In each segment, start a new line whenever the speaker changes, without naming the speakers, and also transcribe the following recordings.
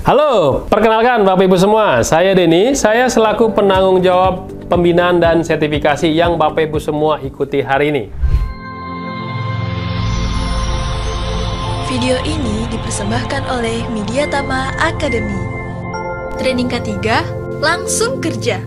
Halo, perkenalkan Bapak Ibu semua, saya Denny. Saya selaku penanggung jawab pembinaan dan sertifikasi yang Bapak Ibu semua ikuti hari ini.
Video ini dipersembahkan oleh Mediatama Academy. Training ketiga, langsung kerja.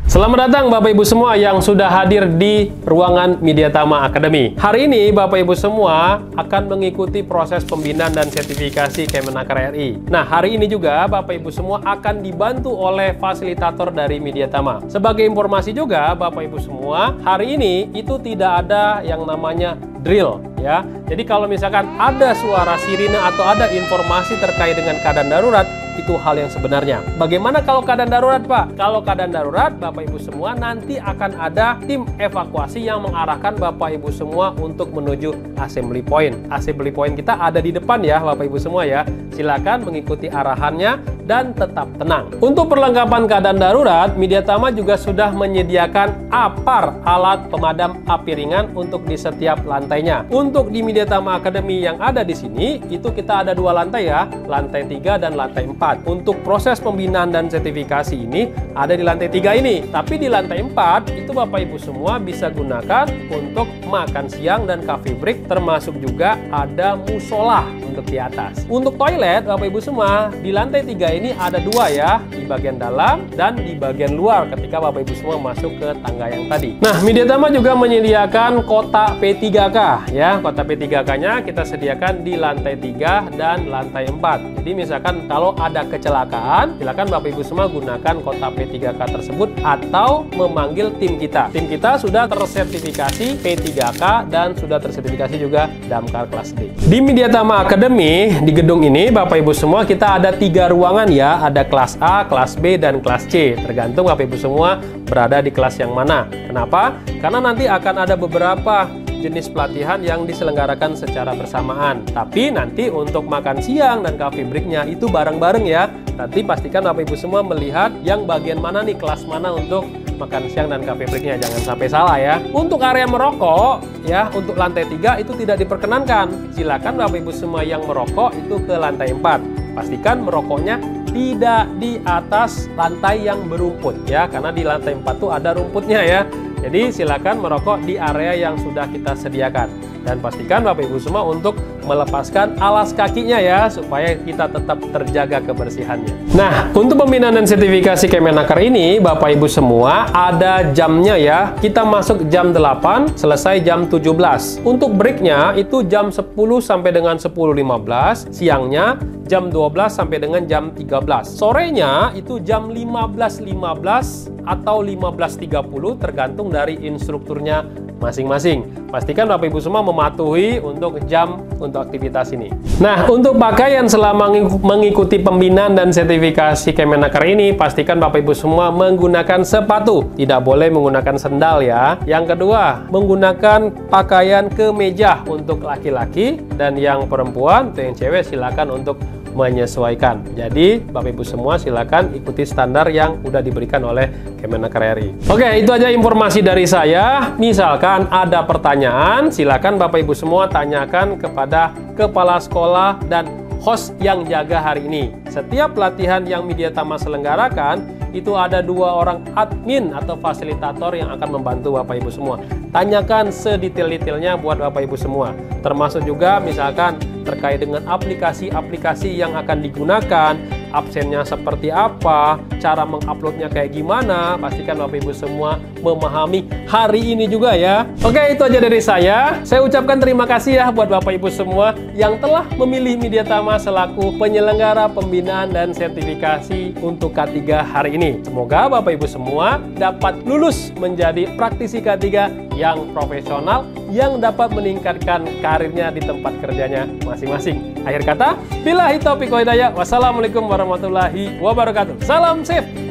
Selamat datang Bapak Ibu semua yang sudah hadir di ruangan Mediatama Academy. Hari ini Bapak Ibu semua akan mengikuti proses pembinaan dan sertifikasi Kemenaker RI. Nah, hari ini juga Bapak Ibu semua akan dibantu oleh fasilitator dari Mediatama. Sebagai informasi juga Bapak Ibu semua, hari ini itu tidak ada yang namanya drill ya. Jadi kalau misalkan ada suara sirine atau ada informasi terkait dengan keadaan darurat, itu hal yang sebenarnya. Bagaimana kalau keadaan darurat, Pak? Kalau keadaan darurat, Bapak Ibu semua nanti akan ada tim evakuasi yang mengarahkan Bapak Ibu semua untuk menuju assembly point. Assembly point kita ada di depan ya, Bapak Ibu semua ya. Silakan mengikuti arahannya dan tetap tenang. Untuk perlengkapan keadaan darurat, Mediatama juga sudah menyediakan APAR, alat pemadam api ringan untuk di setiap lantainya. Untuk di Mediatama Academy yang ada di sini, itu kita ada dua lantai ya, lantai 3 dan lantai 4. Untuk proses pembinaan dan sertifikasi ini ada di lantai 3 ini. Tapi di lantai 4 itu Bapak Ibu semua bisa gunakan untuk makan siang dan coffee break, termasuk juga ada musola untuk di atas. Untuk toilet Bapak Ibu semua di lantai 3 ini ada dua ya, di bagian dalam dan di bagian luar ketika Bapak Ibu semua masuk ke tangga yang tadi. Nah, Mediatama juga menyediakan kotak P3K ya. Kotak P3K-nya kita sediakan di lantai 3 dan lantai 4. Jadi misalkan kalau ada kecelakaan, silakan Bapak Ibu semua gunakan kotak P3K tersebut atau memanggil tim kita. Tim kita sudah tersertifikasi P3K dan sudah tersertifikasi juga Damkar kelas D. Di Mediatama Academy di gedung ini Bapak Ibu semua kita ada 3 ruangan ya, ada kelas A, kelas B, dan kelas C. Tergantung Bapak Ibu semua berada di kelas yang mana. Kenapa? Karena nanti akan ada beberapa jenis pelatihan yang diselenggarakan secara bersamaan. Tapi nanti untuk makan siang dan coffee break-nya itu bareng-bareng ya. Nanti pastikan Bapak Ibu semua melihat yang bagian mana nih, kelas mana untuk makan siang dan coffee break-nya. Jangan sampai salah ya. Untuk area merokok ya, untuk lantai 3 itu tidak diperkenankan. Silakan Bapak Ibu semua yang merokok itu ke lantai 4. Pastikan merokoknya tidak di atas lantai yang berumput ya, karena di lantai 4 tuh ada rumputnya ya. Jadi silakan merokok di area yang sudah kita sediakan. Dan pastikan Bapak Ibu semua untuk melepaskan alas kakinya ya, supaya kita tetap terjaga kebersihannya. Nah, untuk pembinaan dan sertifikasi Kemenaker ini Bapak Ibu semua ada jamnya ya. Kita masuk jam 8, selesai jam 17. Untuk breaknya itu jam 10 sampai dengan 10.15. Siangnya jam 12 sampai dengan jam 13. Sorenya itu jam 15.15 atau 15.30 tergantung dari instrukturnya masing-masing. Pastikan Bapak Ibu semua mematuhi untuk jam untuk aktivitas ini. Nah, untuk pakaian selama mengikuti pembinaan dan sertifikasi Kemenaker ini, pastikan Bapak Ibu semua menggunakan sepatu. Tidak boleh menggunakan sendal ya. Yang kedua, menggunakan pakaian kemeja untuk laki-laki, dan yang perempuan, untuk yang cewek silakan untuk menyesuaikan. Jadi Bapak Ibu semua silakan ikuti standar yang udah diberikan oleh Kemenaker RI. Oke, itu aja informasi dari saya. Misalkan ada pertanyaan, silakan Bapak Ibu semua tanyakan kepada kepala sekolah dan host yang jaga hari ini. Setiap pelatihan yang Mediatama selenggarakan itu ada 2 orang admin atau fasilitator yang akan membantu Bapak Ibu semua. Tanyakan sedetail-detailnya buat Bapak Ibu semua. Termasuk juga misalkan terkait dengan aplikasi-aplikasi yang akan digunakan, absennya seperti apa, cara menguploadnya kayak gimana. Pastikan Bapak Ibu semua memahami hari ini juga ya. Oke, itu aja dari saya. Saya ucapkan terima kasih ya buat Bapak Ibu semua yang telah memilih Mediatama selaku penyelenggara pembinaan dan sertifikasi untuk K3 hari ini. Semoga Bapak Ibu semua dapat lulus menjadi praktisi K3 yang profesional, yang dapat meningkatkan karirnya di tempat kerjanya masing-masing. Akhir kata, billahi taufiq wal hidayah. Wassalamualaikum warahmatullahi wabarakatuh. Salam safe.